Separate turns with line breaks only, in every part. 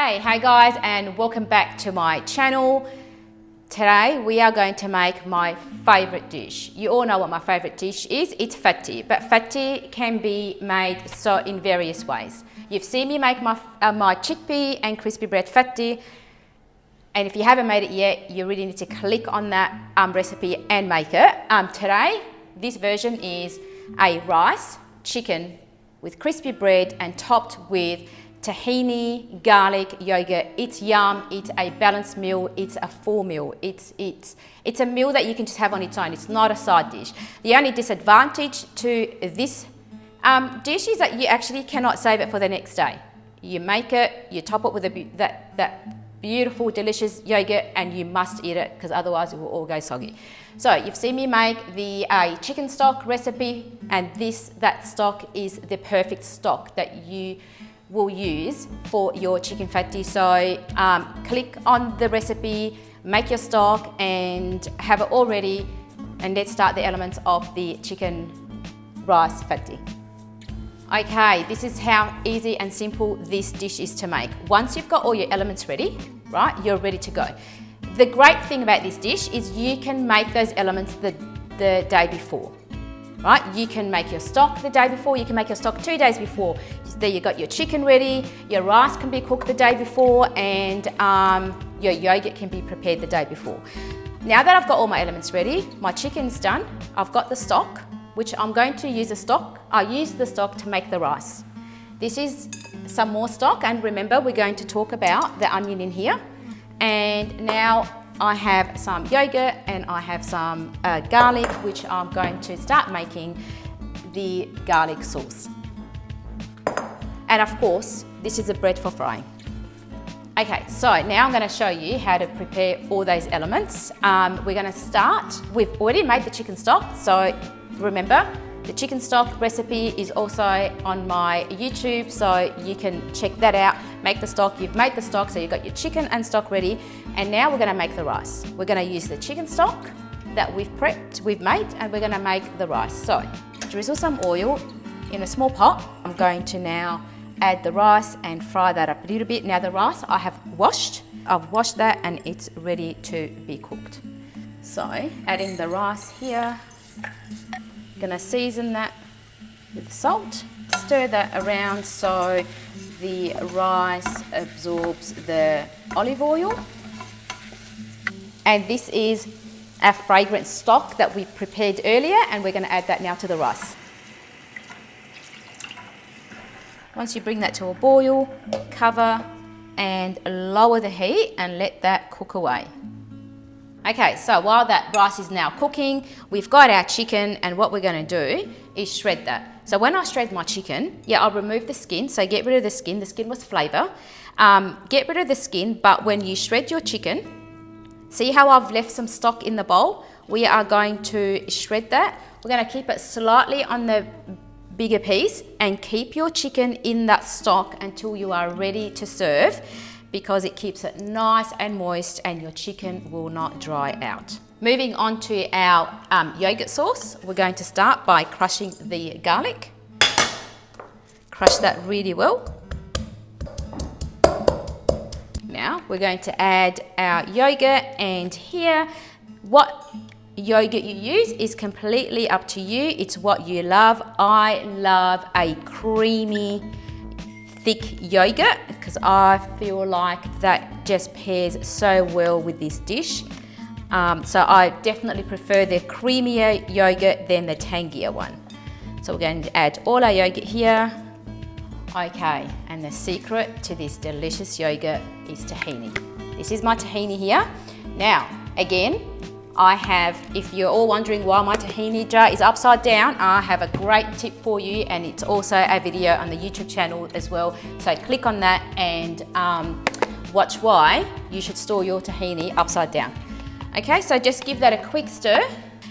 Hey guys, and welcome back to my channel. Today we are going to make my favorite dish. You all know what my favorite dish is. It's foodie, but foodie can be made in various ways. You've seen me make my chickpea and crispy bread foodie, and if you haven't made it yet, you really need to click on that recipe and make it. Today, this version is a rice, chicken with crispy bread and topped with tahini, garlic, yogurt. It's yum, it's a balanced meal, it's a full meal. It's a meal that you can just have on its own. It's not a side dish. The only disadvantage to this dish is that you actually cannot save it for the next day. You make it, you top it with that beautiful, delicious yogurt, and you must eat it because otherwise it will all go soggy. So you've seen me make the chicken stock recipe, and that stock is the perfect stock that you will use for your chicken foodie. So click on the recipe, make your stock and have it all ready, and let's start the elements of the chicken rice foodie. Okay, this is how easy and simple this dish is to make. Once you've got all your elements ready, right, you're ready to go. The great thing about this dish is you can make those elements the day before. Right, you can make your stock the day before, you can make your stock 2 days before. There you got your chicken ready, your rice can be cooked the day before, and your yogurt can be prepared the day before. Now that I've got all my elements ready, my chicken's done, I've got the stock, which I'm going to use the stock. I use the stock to make the rice. This is some more stock, and remember we're going to talk about the onion in here. And now I have some yogurt and I have some garlic, which I'm going to start making the garlic sauce. And of course, this is the bread for frying. Okay, so now I'm going to show you how to prepare all those elements. We're going to start, we've already made the chicken stock, so remember, the chicken stock recipe is also on my YouTube, so you can check that out. Make the stock, you've made the stock, so you've got your chicken and stock ready. And now we're gonna make the rice. We're gonna use the chicken stock that we've made, and we're gonna make the rice. So, drizzle some oil in a small pot. I'm going to now add the rice and fry that up a little bit. Now the rice I have washed. I've washed that and it's ready to be cooked. So, adding the rice here. Gonna season that with salt, stir that around so the rice absorbs the olive oil. And this is a fragrant stock that we prepared earlier, and we're gonna add that now to the rice. Once you bring that to a boil, cover and lower the heat and let that cook away. Okay, so while that rice is now cooking, we've got our chicken, and what we're going to do is shred that. So when I shred my chicken, I'll remove the skin, so get rid of the skin. The skin was flavour. Get rid of the skin, but when you shred your chicken, see how I've left some stock in the bowl? We are going to shred that. We're going to keep it slightly on the bigger piece and keep your chicken in that stock until you are ready to serve, because it keeps it nice and moist and your chicken will not dry out. Moving on to our yogurt sauce, we're going to start by crushing the garlic. Crush that really well. Now we're going to add our yogurt, and here, what yogurt you use is completely up to you. It's what you love. I love a creamy, thick yogurt because I feel like that just pairs so well with this dish. So I definitely prefer the creamier yogurt than the tangier one. So we're going to add all our yogurt here. Okay, and the secret to this delicious yogurt is tahini. This is my tahini here. Now, again, I have, if you're all wondering why my tahini jar is upside down, I have a great tip for you, and it's also a video on the YouTube channel as well. So click on that and watch why you should store your tahini upside down. Okay, so just give that a quick stir,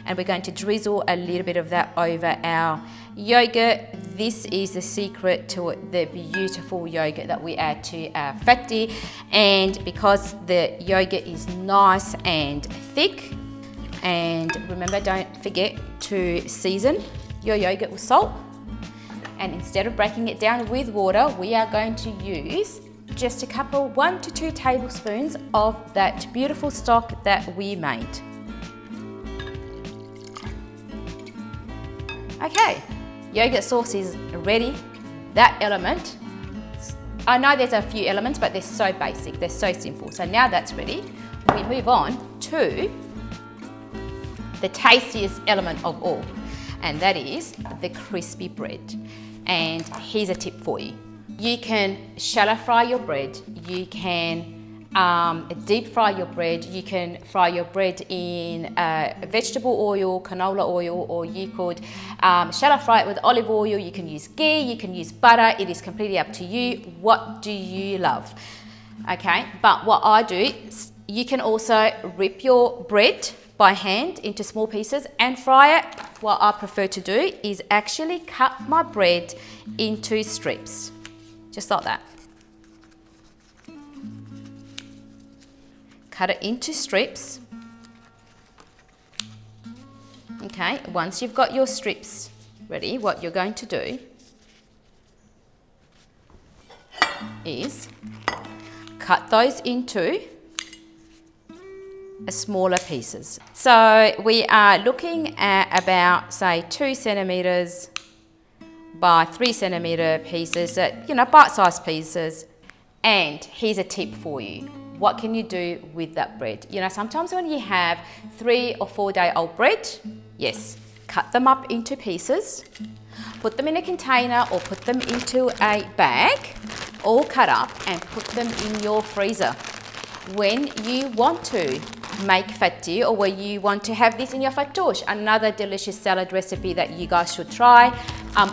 and we're going to drizzle a little bit of that over our yogurt. This is the secret to the beautiful yogurt that we add to our foodie, and because the yogurt is nice and thick. And remember, don't forget to season your yogurt with salt. And instead of breaking it down with water, we are going to use just a couple, 1 to 2 tablespoons of that beautiful stock that we made. Okay, yogurt sauce is ready. That element, I know there's a few elements, but they're so basic, they're so simple. So now that's ready, we move on to the tastiest element of all, and that is the crispy bread. And here's a tip for you. You can shallow fry your bread, you can deep fry your bread, you can fry your bread in vegetable oil, canola oil, or you could shallow fry it with olive oil. You can use ghee, you can use butter. It is completely up to you. What do you love? Okay, but what I do, you can also rip your bread by hand into small pieces and fry it. What I prefer to do is actually cut my bread into strips, just like that. Cut it into strips. Okay, once you've got your strips ready, what you're going to do is cut those into smaller pieces. So we are looking at about, say, 2 centimeters by 3 centimeter pieces, bite-sized pieces. And here's a tip for you. What can you do with that bread? Sometimes when you have 3 or 4 day old bread, yes, cut them up into pieces, put them in a container or put them into a bag, all cut up, and put them in your freezer. When you want to make fatti, or when you want to have this in your fattoush, another delicious salad recipe that you guys should try,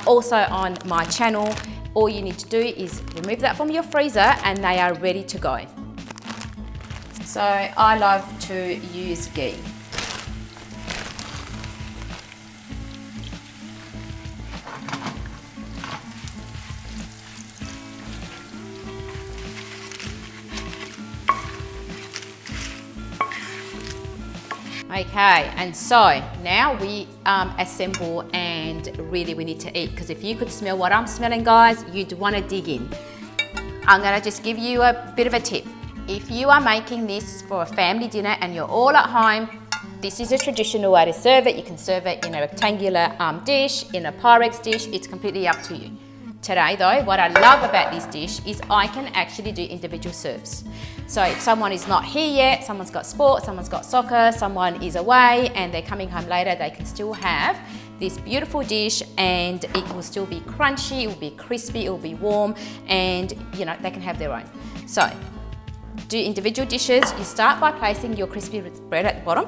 also on my channel, all you need to do is remove that from your freezer and they are ready to go. So I love to use ghee. Okay, and so now we assemble, and really we need to eat, because if you could smell what I'm smelling, guys, you'd want to dig in. I'm going to just give you a bit of a tip. If you are making this for a family dinner and you're all at home, this is a traditional way to serve it. You can serve it in a rectangular dish, in a Pyrex dish, it's completely up to you. Today though, what I love about this dish is I can actually do individual serves. So if someone is not here yet, someone's got sport, someone's got soccer, someone is away and they're coming home later, they can still have this beautiful dish, and it will still be crunchy, it will be crispy, it will be warm, and they can have their own. So do individual dishes. You start by placing your crispy bread at the bottom,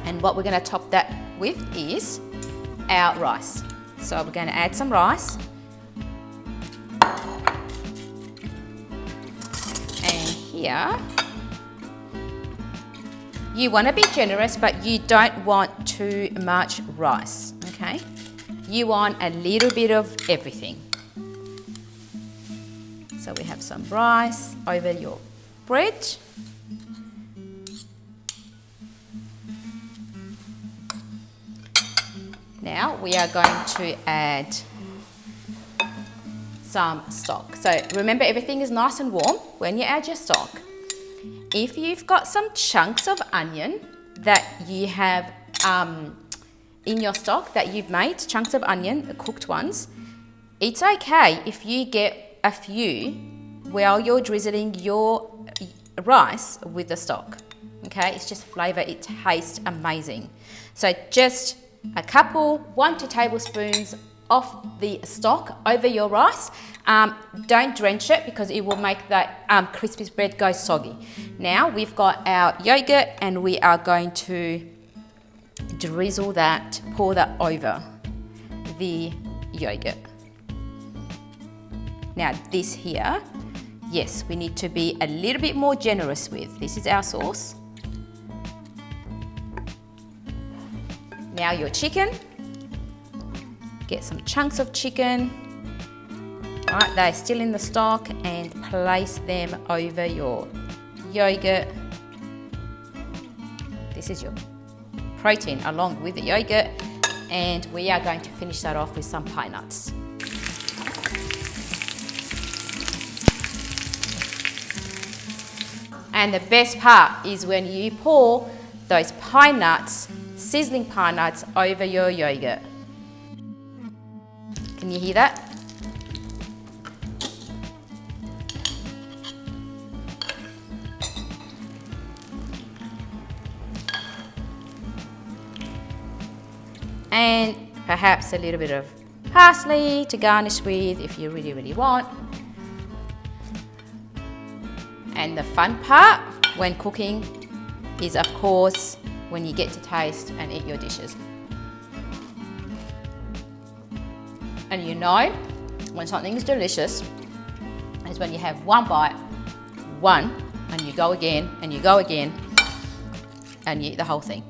and what we're going to top that with is our rice. So we're going to add some rice. And here, you want to be generous, but you don't want too much rice, okay? You want a little bit of everything. So we have some rice over your bread. Now we are going to add some stock. So remember, everything is nice and warm when you add your stock. If you've got some chunks of onion that you have in your stock that you've made, chunks of onion, the cooked ones, it's okay if you get a few while you're drizzling your rice with the stock. Okay, it's just flavour, it tastes amazing. So just a couple, 1 to 2 tablespoons of the stock over your rice. Don't drench it because it will make that crispy bread go soggy. Now we've got our yogurt and we are going to drizzle that, pour that over the yogurt. Now this here, yes, we need to be a little bit more generous with. This is our sauce. Now your chicken. Get some chunks of chicken. All right, they're still in the stock, and place them over your yogurt. This is your protein along with the yogurt, and we are going to finish that off with some pine nuts. And the best part is when you pour those pine nuts, sizzling pine nuts over your yogurt. Can you hear that? And perhaps a little bit of parsley to garnish with if you really, really want. And the fun part when cooking is, of course, when you get to taste and eat your dishes. And you know when something is delicious is when you have one bite, and you go again, and you go again, and you eat the whole thing.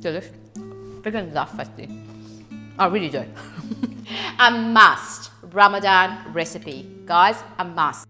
Delicious. Freaking love fatty. I really do. A must Ramadan recipe. Guys, a must.